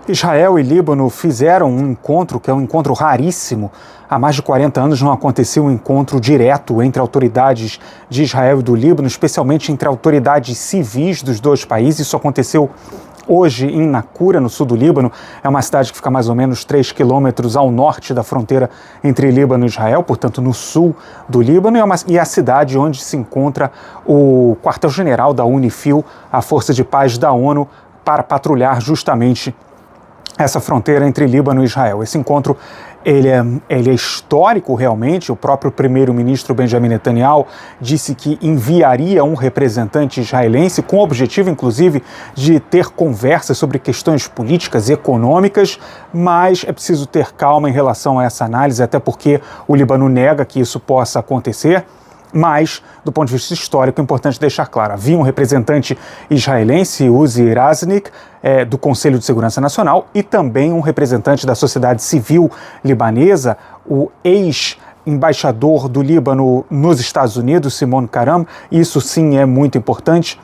Israel e Líbano fizeram um encontro, que é um encontro raríssimo. Há mais de 40 anos não acontecia um encontro direto entre autoridades de Israel e do Líbano, especialmente entre autoridades civis dos dois países. Isso aconteceu hoje em Naqoura, no sul do Líbano. É uma cidade que fica mais ou menos 3 quilômetros ao norte da fronteira entre Líbano e Israel, portanto no sul do Líbano, e é a cidade onde se encontra o quartel-general da UNIFIL, a Força de Paz da ONU, para patrulhar justamente essa fronteira entre Líbano e Israel. Esse encontro ele é histórico realmente. O próprio primeiro-ministro Benjamin Netanyahu disse que enviaria um representante israelense com o objetivo, inclusive, de ter conversas sobre questões políticas e econômicas, mas é preciso ter calma em relação a essa análise, até porque o Líbano nega que isso possa acontecer. Mas, do ponto de vista histórico, é importante deixar claro, havia um representante israelense, Uzi Raznik, do Conselho de Segurança Nacional, e também um representante da sociedade civil libanesa, o ex-embaixador do Líbano nos Estados Unidos, Simon Karam. Isso sim é muito importante.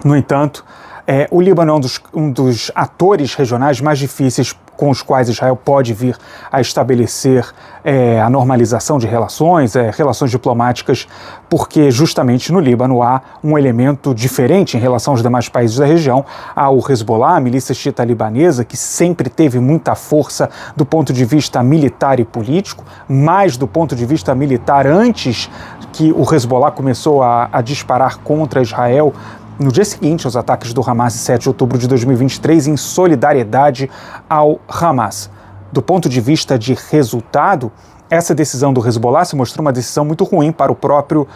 No entanto, o Líbano é um dos atores regionais mais difíceis com os quais Israel pode vir a estabelecer a normalização de relações, relações diplomáticas, porque justamente no Líbano há um elemento diferente em relação aos demais países da região. Há o Hezbollah, a milícia xiita libanesa, que sempre teve muita força do ponto de vista militar e político, mais do ponto de vista militar antes que o Hezbollah começou a disparar contra Israel no dia seguinte aos ataques do Hamas, 7 de outubro de 2023, em solidariedade ao Hamas. Do ponto de vista de resultado, essa decisão do Hezbollah se mostrou uma decisão muito ruim para o próprio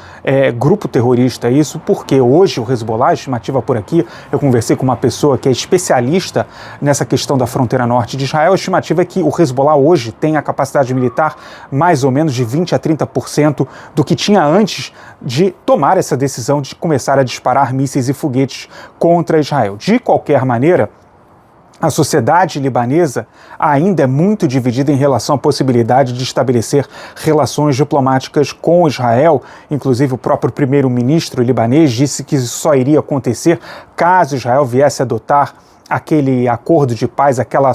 grupo terrorista. Isso porque hoje o Hezbollah, a estimativa por aqui, eu conversei com uma pessoa que é especialista nessa questão da fronteira norte de Israel, a estimativa é que o Hezbollah hoje tem a capacidade militar mais ou menos de 20% a 30% do que tinha antes de tomar essa decisão de começar a disparar mísseis e foguetes contra Israel. De qualquer maneira, a sociedade libanesa ainda é muito dividida em relação à possibilidade de estabelecer relações diplomáticas com Israel. Inclusive, o próprio primeiro-ministro libanês disse que isso só iria acontecer caso Israel viesse a adotar aquele acordo de paz, aquela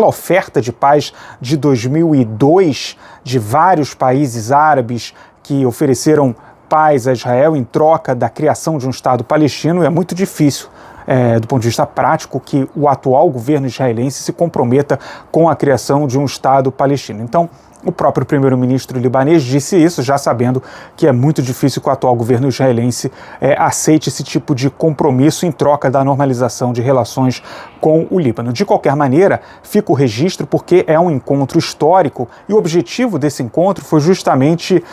oferta de paz de 2002 de vários países árabes que ofereceram paz a Israel em troca da criação de um Estado palestino. É muito difícil, do ponto de vista prático, que o atual governo israelense se comprometa com a criação de um Estado palestino. Então, o próprio primeiro-ministro libanês disse isso, já sabendo que é muito difícil que o atual governo israelense aceite esse tipo de compromisso em troca da normalização de relações com o Líbano. De qualquer maneira, fica o registro porque é um encontro histórico e o objetivo desse encontro foi justamente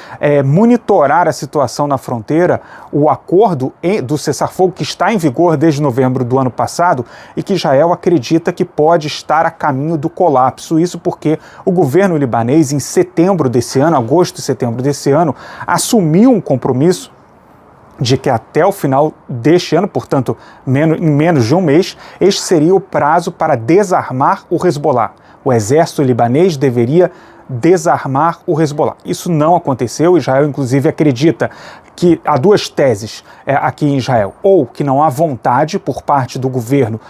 monitorar a situação na fronteira, o acordo do cessar-fogo que está em vigor desde novembro do ano passado e que Israel acredita que pode estar a caminho do colapso. Isso porque o governo libanês, em setembro desse ano, agosto e setembro desse ano, assumiu um compromisso de que até o final deste ano, portanto, em menos de um mês, este seria o prazo para desarmar o Hezbollah. O exército libanês deveria desarmar o Hezbollah. Isso não aconteceu. Israel, inclusive, acredita que há duas teses aqui em Israel. Ou que não há vontade por parte do governo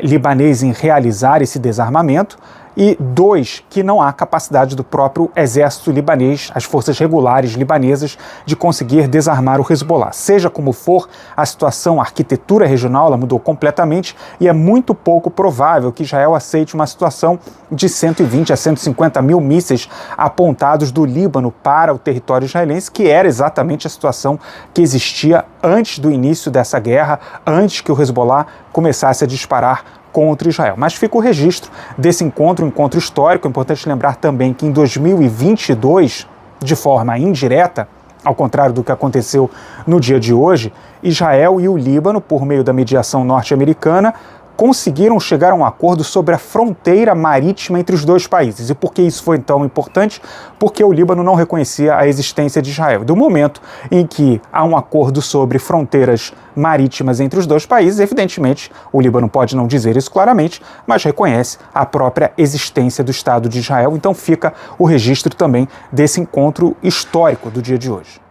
libanês em realizar esse desarmamento, e dois, que não há capacidade do próprio exército libanês, as forças regulares libanesas, de conseguir desarmar o Hezbollah. Seja como for, a situação, a arquitetura regional, ela mudou completamente e é muito pouco provável que Israel aceite uma situação de 120 a 150 mil mísseis apontados do Líbano para o território israelense, que era exatamente a situação que existia antes do início dessa guerra, antes que o Hezbollah começasse a disparar contra Israel. Mas fica o registro desse encontro, um encontro histórico. É importante lembrar também que em 2022, de forma indireta, ao contrário do que aconteceu no dia de hoje, Israel e o Líbano, por meio da mediação norte-americana, conseguiram chegar a um acordo sobre a fronteira marítima entre os dois países. E por que isso foi tão importante? Porque o Líbano não reconhecia a existência de Israel. Do momento em que há um acordo sobre fronteiras marítimas entre os dois países, evidentemente, o Líbano pode não dizer isso claramente, mas reconhece a própria existência do Estado de Israel. Então fica o registro também desse encontro histórico do dia de hoje.